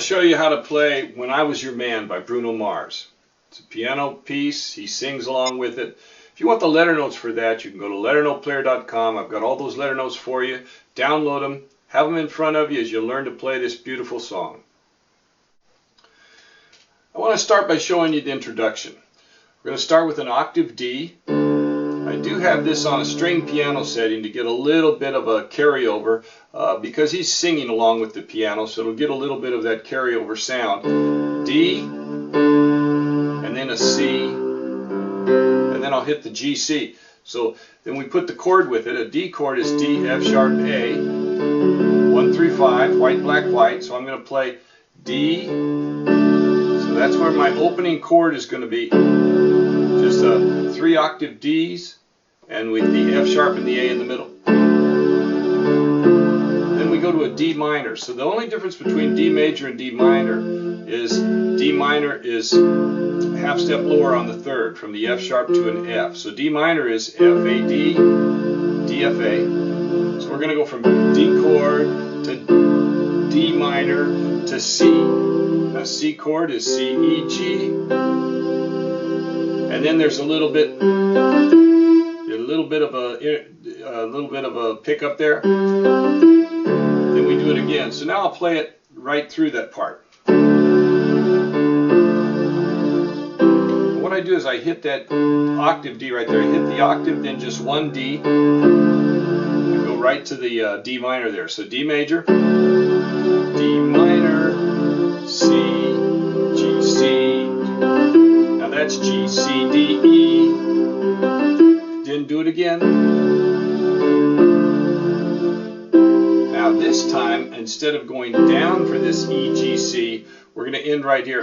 to show you how to play When I Was Your Man by Bruno Mars. It's a piano piece. He sings along with it. If you want the letter notes for that, you can go to LetterNotePlayer.com. I've got all those letter notes for you. Download them. Have them in front of you as you learn to play this beautiful song. I want to start by showing you the introduction. We're going to start with an octave D. I do have this on a string piano setting to get a little bit of a carryover because he's singing along with the piano, so it'll get a little bit of that carryover sound. D, and then a C, and then I'll hit the G, C. So then we put the chord with it. A D chord is D, F sharp, A, 1, 3, 5, white, black, white. So I'm going to play D. So that's where my opening chord is going to be. Just 3 octave Ds, and with the F sharp and the A in the middle. Then we go to a D minor. So the only difference between D major and D minor is D minor is half step lower on the third, from the F sharp to an F. So D minor is F, A, D, D, F, A. So we're going to go from D chord to D minor to C. Now C chord is C, E, G. And then there's a little bit of a pickup there. Then we do it again. So now I'll play it right through that part. What I do is I hit that octave D right there. I hit the octave, then just one D, and go right to the D minor there. So D major, D minor, C, G, C. Now that's G, C, D, E. Then do it again. Now this time, instead of going down for this E, G, C, we're going to end right here.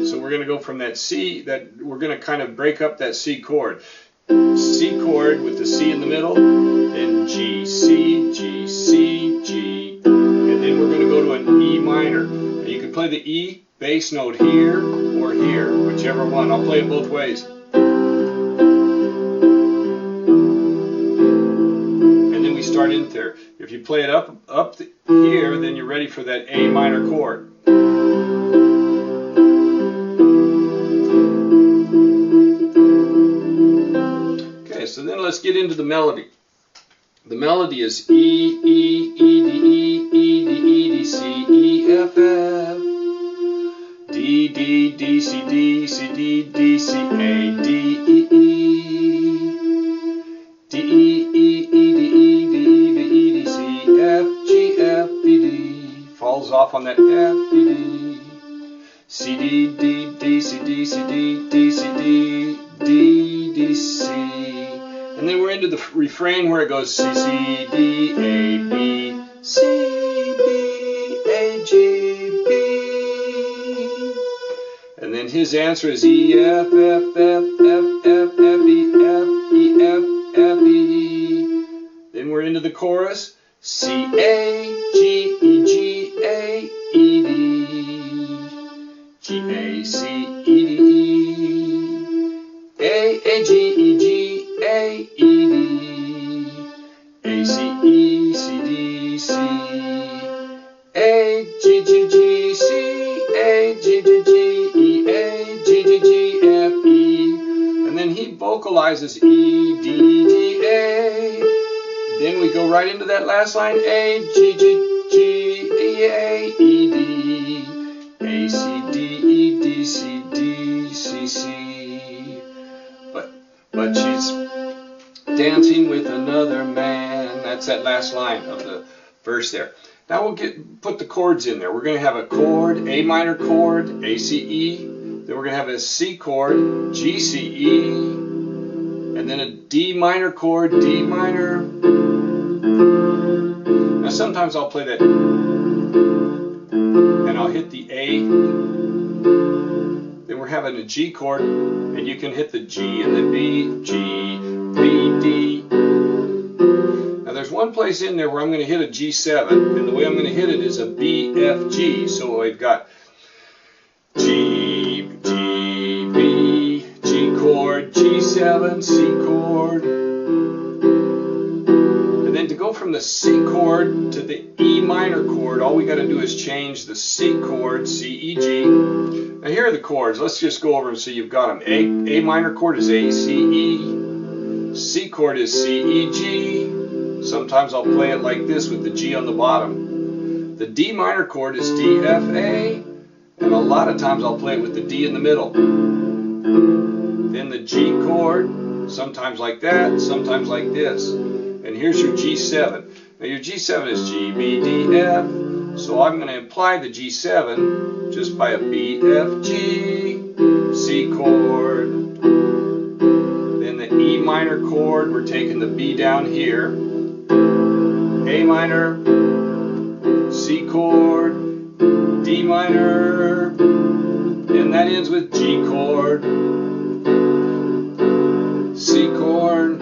So we're going to go from that C, we're going to kind of break up that C chord. C chord with the C in the middle, then G, C, G, C, G, and then we're going to go to an E minor. And you can play the E bass note here or here, whichever one. I'll play it both ways. And then we start in there. If you play it up here, then you're ready for that A minor chord. Okay, so then let's get into the melody. The melody is E, E, E, D, E, E, D, E, D, C, E, F, F. D, D, D, C, D, C, D, D, C, A, D, E, E. D, E, E, E, D, E, D, E, D, E, D, C, F, G, F, D, D. Falls off on that F, D, D. C, D, D, D, C, D, C, D, D, C, D, D, D, C. And then we're into the refrain where it goes C, C, D, A, B, C, B, A, G, B. And then his answer is E, F, F, F, F, F, F, E, F, E, F, F, E. Then we're into the chorus. C, A, G, E, G, A, E, D. G, A, C, E, D, E. A, G, E, G, A, E, D. A, C, E, C, D, C. A, G, G, G, C. A, G, G, G, E, A, G, G, G, F, E. And then he vocalizes E, D, G, A. Then we go right into that last line. A, G, G, G, E, A, E, D. A, C, D, E, D, C, D, C, C. But she's dancing with another man. That's that last line of the verse there. Now we'll put the chords in there. We're going to have a chord, A minor chord, A, C, E. Then we're going to have a C chord, G, C, E. And then a D minor chord, D minor. Now sometimes I'll play that and I'll hit the A. Then we're having a G chord, and you can hit the G and the B, G, B, D. Now there's one place in there where I'm going to hit a G7, and the way I'm going to hit it is a B, F, G. So I've got G, G, B, G chord, G7, C chord. And then to go from the C chord to the E minor chord, all we got to do is change the C chord, C, E, G. Now here are the chords. Let's just go over them so you've got them. A minor chord is A, C, E. C chord is C, E, G. Sometimes I'll play it like this with the G on the bottom. The D minor chord is D, F, A. And a lot of times I'll play it with the D in the middle. Then the G chord, sometimes like that, sometimes like this. And here's your G7. Now your G7 is G, B, D, F. So I'm going to imply the G7 just by a B, F, G, C chord. Then the E minor chord, we're taking the B down here. A minor, C chord, D minor, and that ends with G chord, C chord,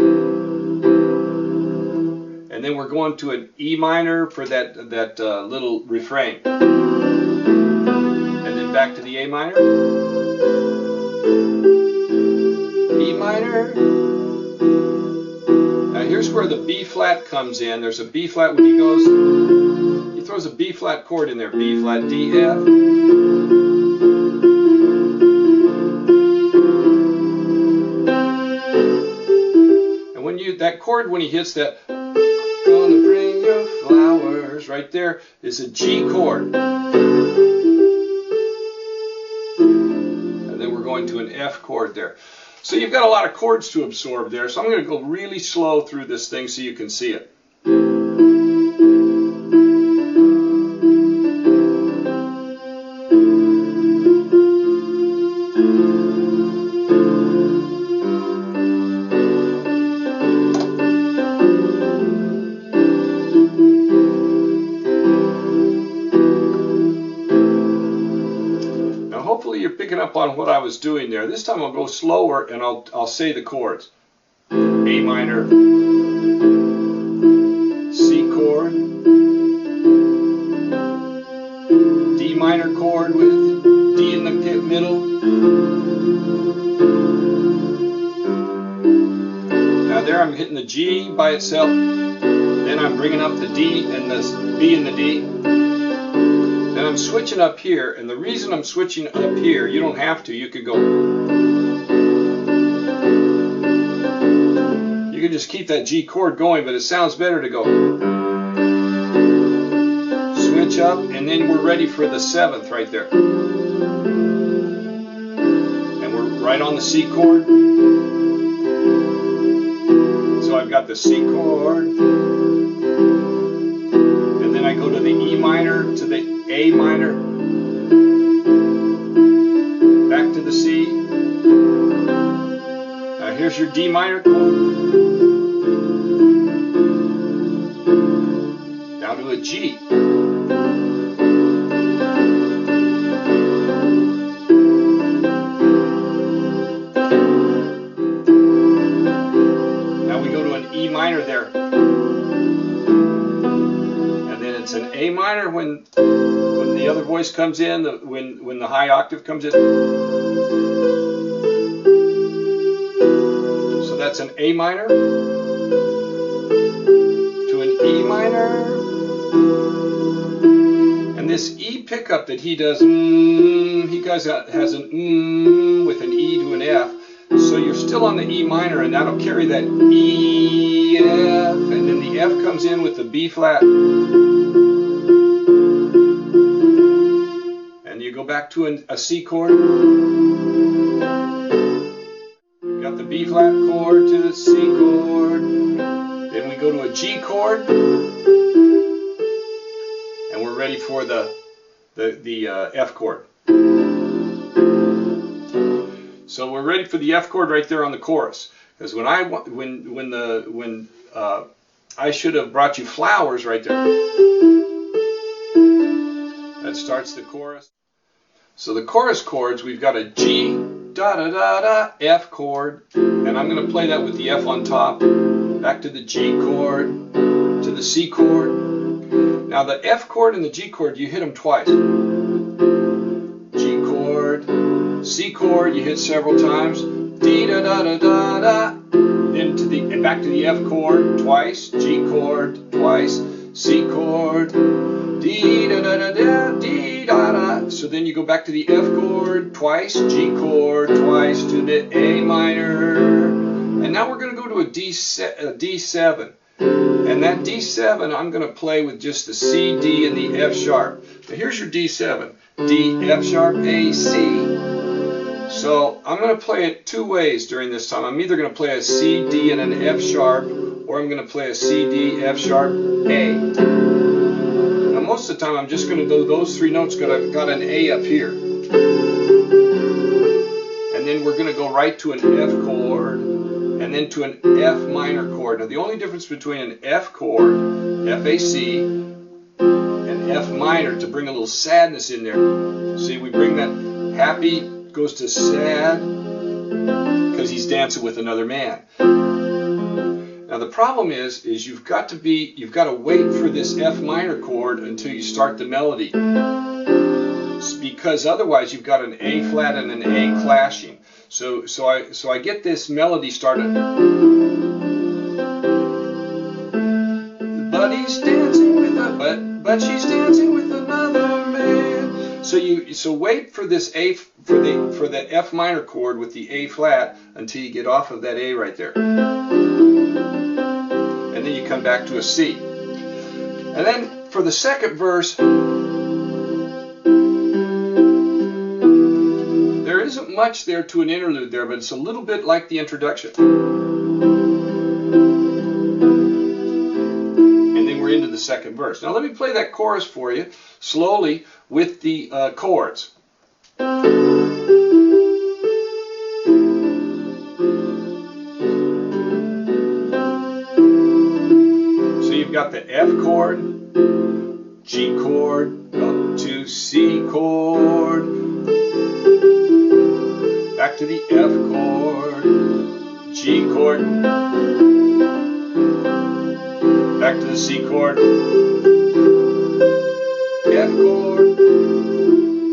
and then we're going to an E minor for that little refrain, and then back to the A minor, E minor. Now here's where the B flat comes in. There's a B flat when he goes, he throws a B flat chord in there, B flat, D, F. And when that chord, when he hits that, gonna bring you flowers, right there is a G chord. And then we're going to an F chord there. So you've got a lot of chords to absorb there, so I'm going to go really slow through this thing so you can see it. Hopefully you're picking up on what I was doing there. This time I'll go slower and I'll say the chords. A minor, C chord, D minor chord with D in the middle. Now there I'm hitting the G by itself. Then I'm bringing up the D and the B and the D. Then I'm switching up here, and the reason I'm switching up here, you don't have to, you could go. You can just keep that G chord going, but it sounds better to go. Switch up, and then we're ready for the 7th right there. And we're right on the C chord. So I've got the C chord. And then I go to the E minor, to the A minor, back to the C. Now here's your D minor chord, down to a G. Now we go to an E minor there. It's an A minor when the other voice comes in, when the high octave comes in. So that's an A minor to an E minor. And this E pickup that he does, he has an with an E to an F. So you're still on the E minor, and that'll carry that E, F, and then the F comes in with the B flat. And you go back to a C chord. You've got the B flat chord to the C chord. Then we go to a G chord. And we're ready for the F chord. So we're ready for the F chord right there on the chorus. Because when I should have brought you flowers right there. That starts the chorus. So the chorus chords, we've got a G, da da da da, F chord, and I'm going to play that with the F on top, back to the G chord, to the C chord. Now the F chord and the G chord, you hit them twice. G chord, C chord, you hit several times, D da da da da da, then to the back to the F chord twice, G chord twice, C chord, D da da da da, D da da. So then you go back to the F chord twice, G chord twice, to the A minor, and now we're going to go to a D7. And that D7 I'm going to play with just the C, D, and the F sharp. Now here's your D7. D, F sharp, A, C. So I'm going to play it two ways during this time. I'm either going to play a C, D, and an F sharp, or I'm going to play a C, D, F sharp, A. Now most of the time I'm just going to do those three notes, got an A up here. And then we're going to go right to an F chord, and then to an F minor chord. Now the only difference between an F chord, F-A-C, and F minor, to bring a little sadness in there. See, we bring that happy goes to sad because he's dancing with another man. Now the problem is you've got to wait for this F minor chord until you start the melody, because otherwise you've got an A flat and an A clashing. So I get this melody started. But he's dancing with but she's dancing with another man. So wait for this A for the F minor chord with the A flat until you get off of that A right there. And then you come back to a C. And then for the second verse, there isn't much there to an interlude there, but it's a little bit like the introduction. And then we're into the second verse. Now let me play that chorus for you slowly with the chords. So you've got the F chord, G chord, up to C chord, back to the F chord, G chord, back to the C chord, F chord,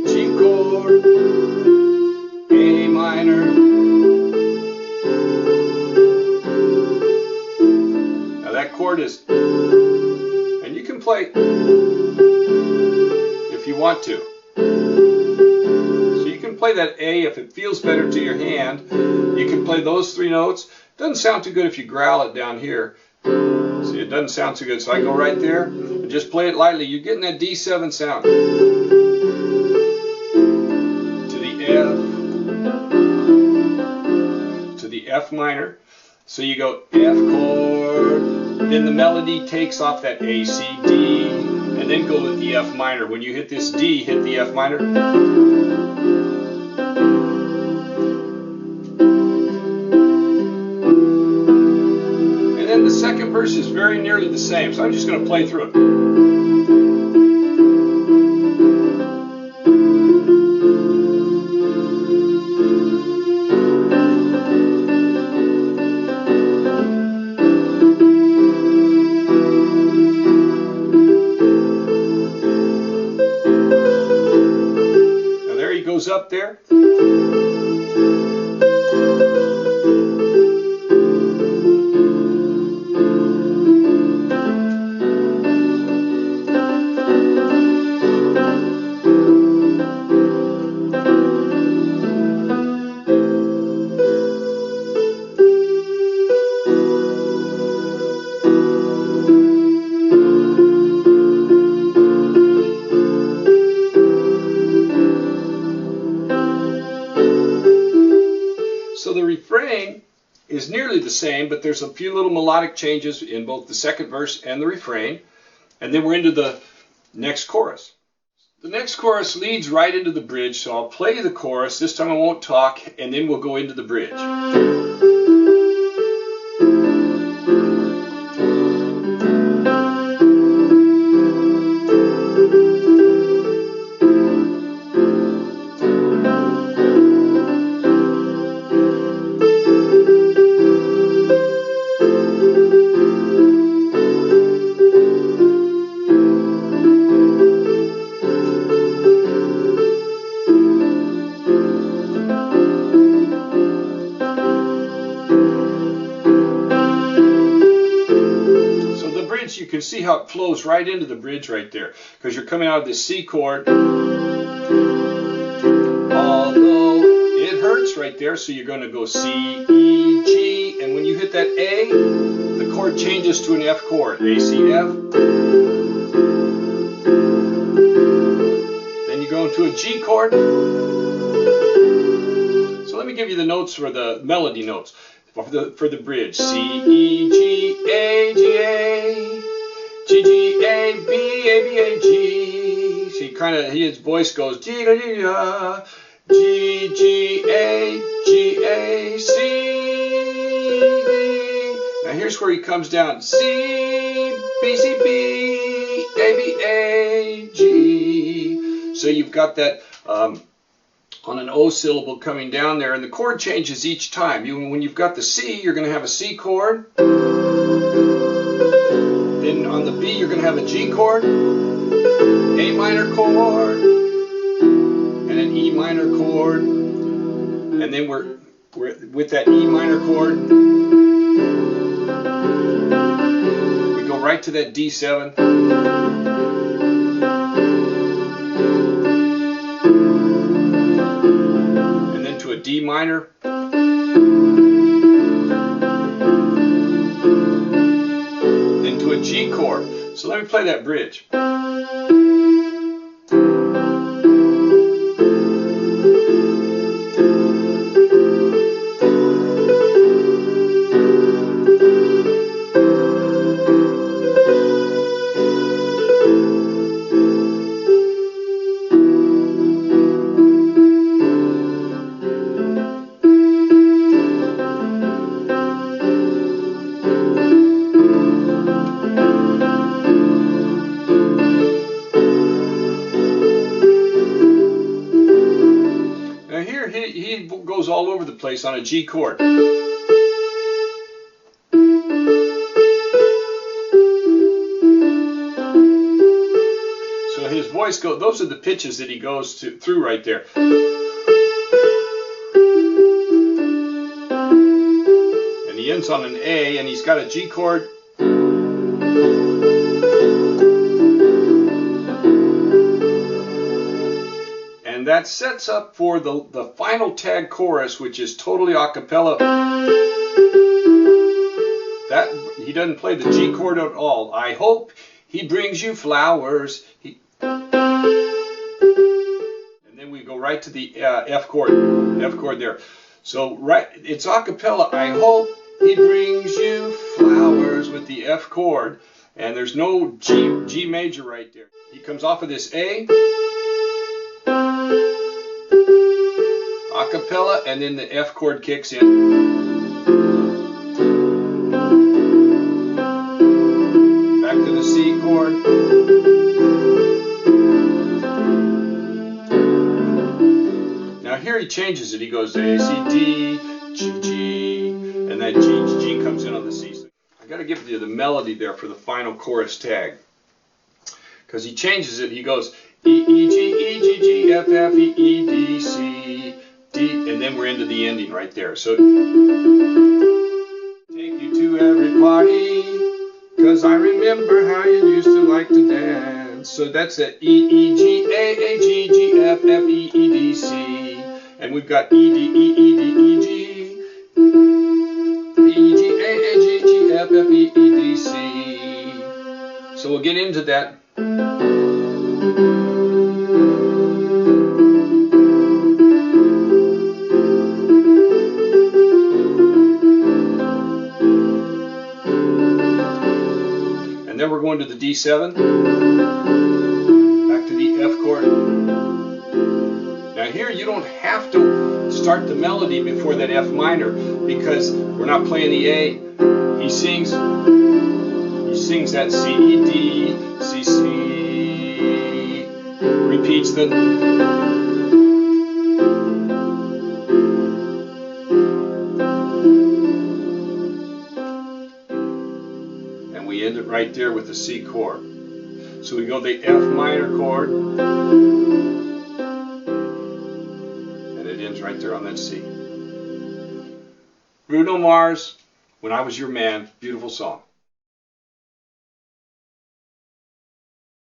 G chord, A minor. Now that chord is, and you can play if you want to. So you can play that A if it feels better to your hand. You can play those three notes. Doesn't sound too good if you growl it down here. See, it doesn't sound too good. So I go right there and just play it lightly. You're getting that D7 sound. To the F. To the F minor. So you go F chord. Then the melody takes off that A, C, D. And then go with the F minor. When you hit this D, hit the F minor. And then the second verse is very nearly the same. So I'm just going to play through it. Up there. So the refrain is nearly the same, but there's a few little melodic changes in both the second verse and the refrain. And then we're into the next chorus. The next chorus leads right into the bridge, so I'll play the chorus. This time I won't talk, and then we'll go into the bridge. can see how it flows right into the bridge right there, because you're coming out of this C chord, although it hurts right there, so you're going to go C, E, G, and when you hit that A, the chord changes to an F chord, A, C, F. Then you go into a G chord. So let me give you the notes for the melody notes for the bridge. C, E, G, A, G, A, G, G, A, B, A, B, A, G. So his voice goes G, G, G, G, A, G, A, C. Now here's where he comes down. C, B, C, B, A, B, A, G. So you've got that on an O syllable coming down there, and the chord changes each time. When you've got the C, you're going to have a C chord. Then on the B, you're going to have a G chord, A minor chord, and an E minor chord. And then we're with that E minor chord, we go right to that D7. A D minor, into a G chord. So let me play that bridge. He goes all over the place on a G chord. So his voice goes, those are the pitches that he goes through right there. And he ends on an A, and he's got a G chord. And that sets up for the final tag chorus, which is totally a cappella. That he doesn't play the G chord at all. I hope he brings you flowers. And then we go right to the F chord there. So it's a cappella. I hope he brings you flowers with the F chord, and there's no G major right there. He comes off of this A. Acapella, and then the F chord kicks in. Back to the C chord. Now here he changes it. He goes A, C, D, G, G, and that G comes in on the C. I got to give you the melody there for the final chorus tag, because he changes it. He goes E, E, G, E, G, G, F, F, E, E, D, C, D, and then we're into the ending right there. So take you to every party, 'cause I remember how you used to like to dance. So that's a E, E, G, A, G, G, F, F, E, E, D, C. And we've got E, D, E, E, D, E, G, E, G, A, G, G, F, F, E, E, D, C. So we'll get into that. Then we're going to the D7, back to the F chord. Now here you don't have to start the melody before that F minor, because we're not playing the A. He sings that C, E, D, C, C, repeats the, we end it right there with the C chord. So we go the F minor chord, and it ends right there on that C. Bruno Mars, When I Was Your Man, beautiful song.